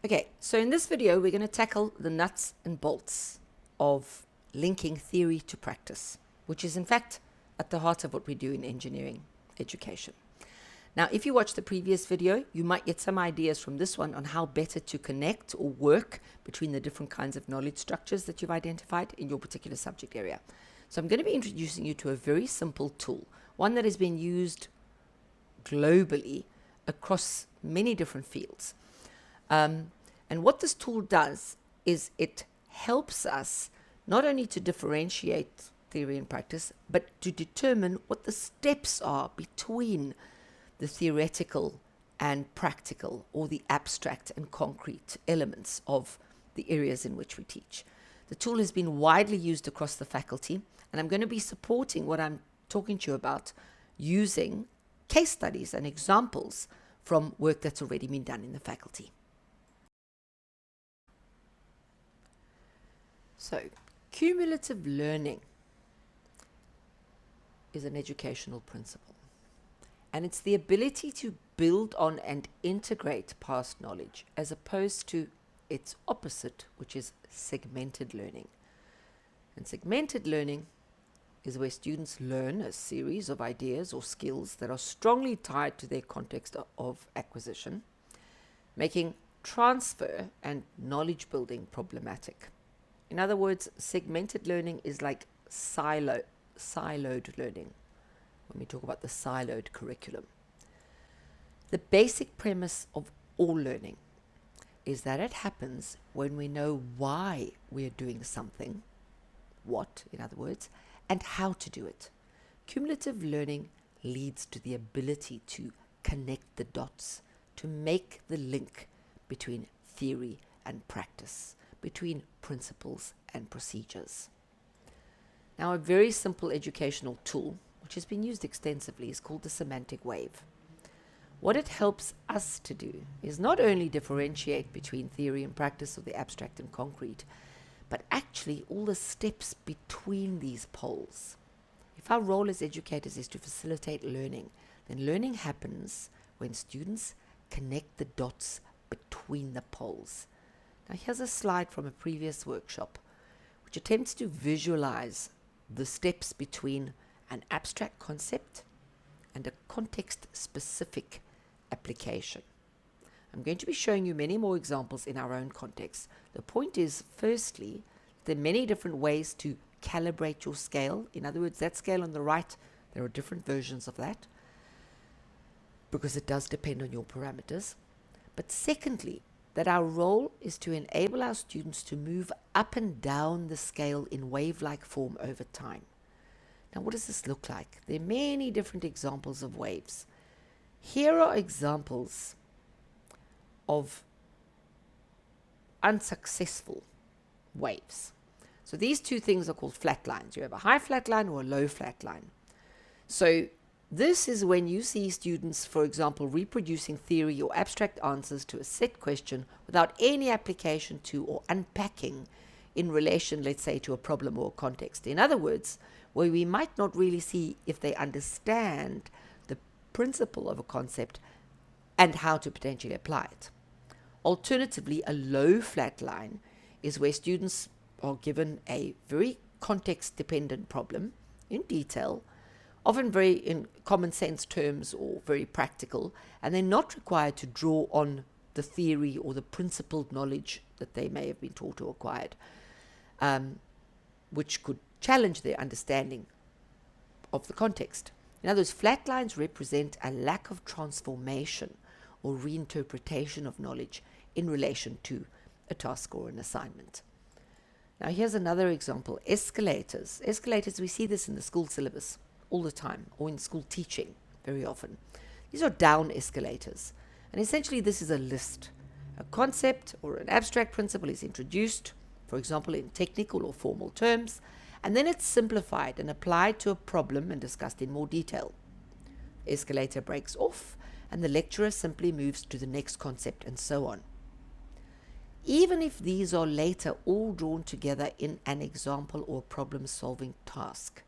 Okay, so in this video, we're going to tackle the nuts and bolts of linking theory to practice, which is in fact at the heart of what we do in engineering education. Now, if you watched the previous video, you might get some ideas from this one on how better to connect or work between the different kinds of knowledge structures that you've identified in your particular subject area. So I'm going to be introducing you to a very simple tool, one that has been used globally across many different fields. And what this tool does is it helps us not only to differentiate theory and practice, but to determine what the steps are between the theoretical and practical, or the abstract and concrete elements of the areas in which we teach. The tool has been widely used across the faculty, and I'm going to be supporting what I'm talking to you about using case studies and examples from work that's already been done in the faculty. So, cumulative learning is an educational principle, and it's the ability to build on and integrate past knowledge as opposed to its opposite, which is segmented learning. And segmented learning is where students learn a series of ideas or skills that are strongly tied to their context of acquisition, making transfer and knowledge building problematic. In other words, segmented learning is like siloed learning when we talk about the siloed curriculum. The basic premise of all learning is that it happens when we know why we are doing something, what, in other words, and how to do it. Cumulative learning leads to the ability to connect the dots, to make the link between theory and practice, between principles and procedures. Now, a very simple educational tool, which has been used extensively, is called the semantic wave. What it helps us to do is not only differentiate between theory and practice, or the abstract and concrete, but actually all the steps between these poles. If our role as educators is to facilitate learning, then learning happens when students connect the dots between the poles. Now, here's a slide from a previous workshop which attempts to visualize the steps between an abstract concept and a context-specific application. I'm going to be showing you many more examples in our own context. The point is, firstly, there are many different ways to calibrate your scale. In other words, that scale on the right, there are different versions of that, because it does depend on your parameters. But secondly, that our role is to enable our students to move up and down the scale in wave-like form over time. Now, what does this look like? There are many different examples of waves. Here are examples of unsuccessful waves. So these two things are called flat lines. You have a high flat line or a low flat line. So this is when you see students, for example, reproducing theory or abstract answers to a set question without any application to or unpacking in relation, let's say, to a problem or a context. In other words, where we might not really see if they understand the principle of a concept and how to potentially apply it. Alternatively, a low flat line is where students are given a very context-dependent problem in detail, often very in common sense terms or very practical, and they're not required to draw on the theory or the principled knowledge that they may have been taught or acquired, which could challenge their understanding of the context. In other words, flat lines represent a lack of transformation or reinterpretation of knowledge in relation to a task or an assignment. Now, here's another example: escalators. Escalators, we see this in the school syllabus all the time, or in school teaching very often. These are down escalators, and essentially this is a list. A concept or an abstract principle is introduced, for example, in technical or formal terms, and then it's simplified and applied to a problem and discussed in more detail. The escalator breaks off, and the lecturer simply moves to the next concept, and so on. Even if these are later all drawn together in an example or problem-solving task,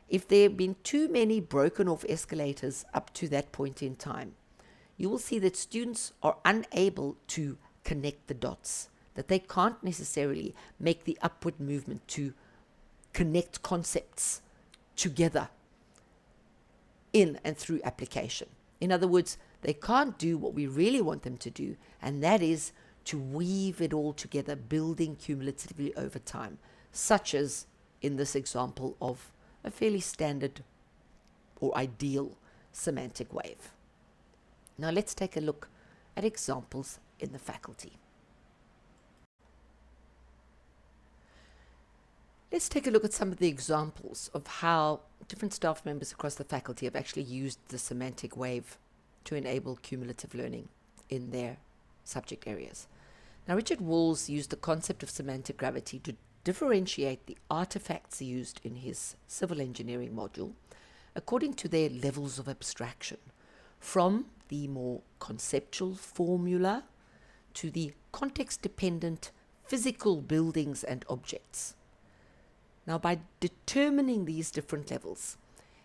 if there have been too many broken off escalators up to that point in time, you will see that students are unable to connect the dots, that they can't necessarily make the upward movement to connect concepts together in and through application. In other words, they can't do what we really want them to do, and that is to weave it all together, building cumulatively over time, such as in this example of a fairly standard or ideal semantic wave. Now let's take a look at examples in the faculty. Let's take a look at some of the examples of how different staff members across the faculty have actually used the semantic wave to enable cumulative learning in their subject areas. Now, Richard Walls used the concept of semantic gravity to differentiate the artifacts used in his civil engineering module according to their levels of abstraction, from the more conceptual formula to the context-dependent physical buildings and objects. Now, by determining these different levels,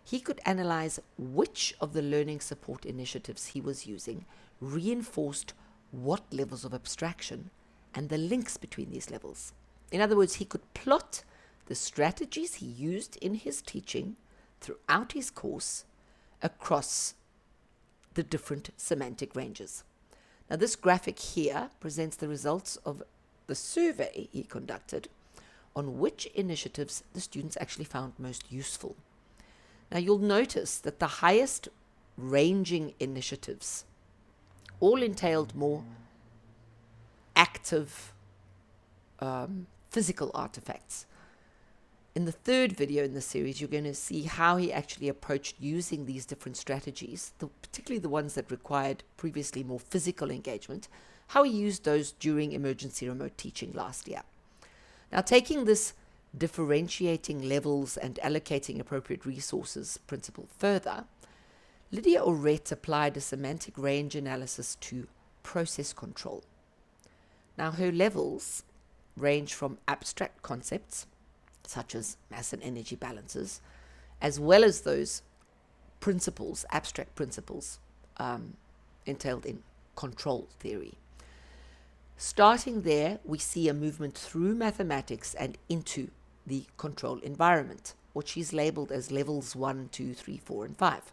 he could analyze which of the learning support initiatives he was using reinforced what levels of abstraction and the links between these levels. In other words, he could plot the strategies he used in his teaching throughout his course across the different semantic ranges. Now, this graphic here presents the results of the survey he conducted on which initiatives the students actually found most useful. Now, you'll notice that the highest ranging initiatives all entailed more active physical artifacts. In the third video in the series, you're going to see how he actually approached using these different strategies, particularly the ones that required previously more physical engagement, how he used those during emergency remote teaching last year. Now, taking this differentiating levels and allocating appropriate resources principle further, Lydia Orette applied a semantic range analysis to process control. Now, her levels range from abstract concepts, such as mass and energy balances, as well as those principles, abstract principles, entailed in control theory. Starting there, we see a movement through mathematics and into the control environment, which she's labeled as levels 1, 2, 3, 4, and 5.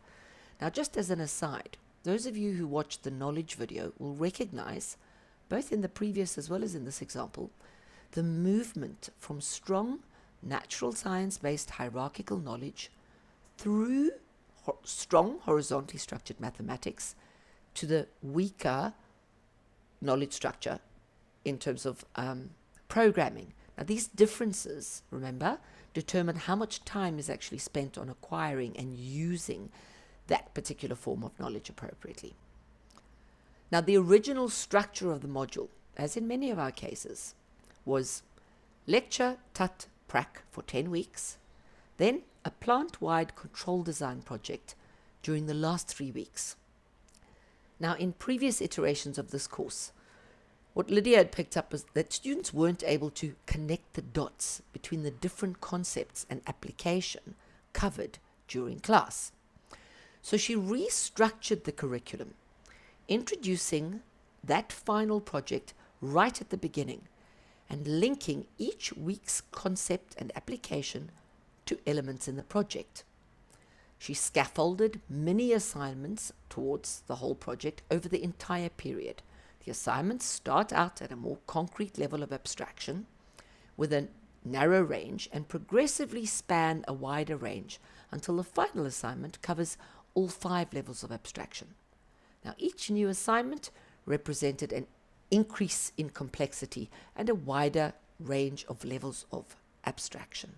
Now, just as an aside, those of you who watched the knowledge video will recognize, both in the previous as well as in this example, the movement from strong natural science-based hierarchical knowledge through strong horizontally structured mathematics to the weaker knowledge structure in terms of programming. Now, these differences, remember, determine how much time is actually spent on acquiring and using that particular form of knowledge appropriately. Now, the original structure of the module, as in many of our cases, was lecture, tut, prac for 10 weeks, then a plant-wide control design project during the last 3 weeks. Now, in previous iterations of this course, what Lydia had picked up was that students weren't able to connect the dots between the different concepts and application covered during class. So she restructured the curriculum, introducing that final project right at the beginning and linking each week's concept and application to elements in the project. She scaffolded mini assignments towards the whole project over the entire period. The assignments start out at a more concrete level of abstraction with a narrow range and progressively span a wider range until the final assignment covers all 5 levels of abstraction. Now, each new assignment represented an increase in complexity and a wider range of levels of abstraction.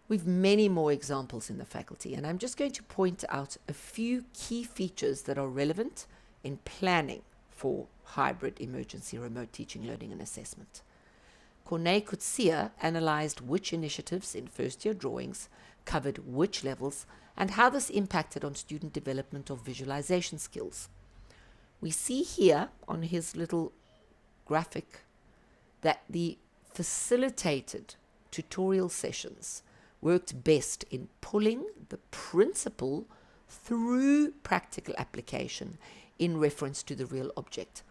We've many more examples in the faculty, and I'm just going to point out a few key features that are relevant in planning for hybrid emergency remote teaching, learning and assessment. Corné Coetzee analyzed which initiatives in first-year drawings covered which levels and how this impacted on student development of visualization skills. We see here on his little graphic that the facilitated tutorial sessions worked best in pulling the principle through practical application in reference to the real object.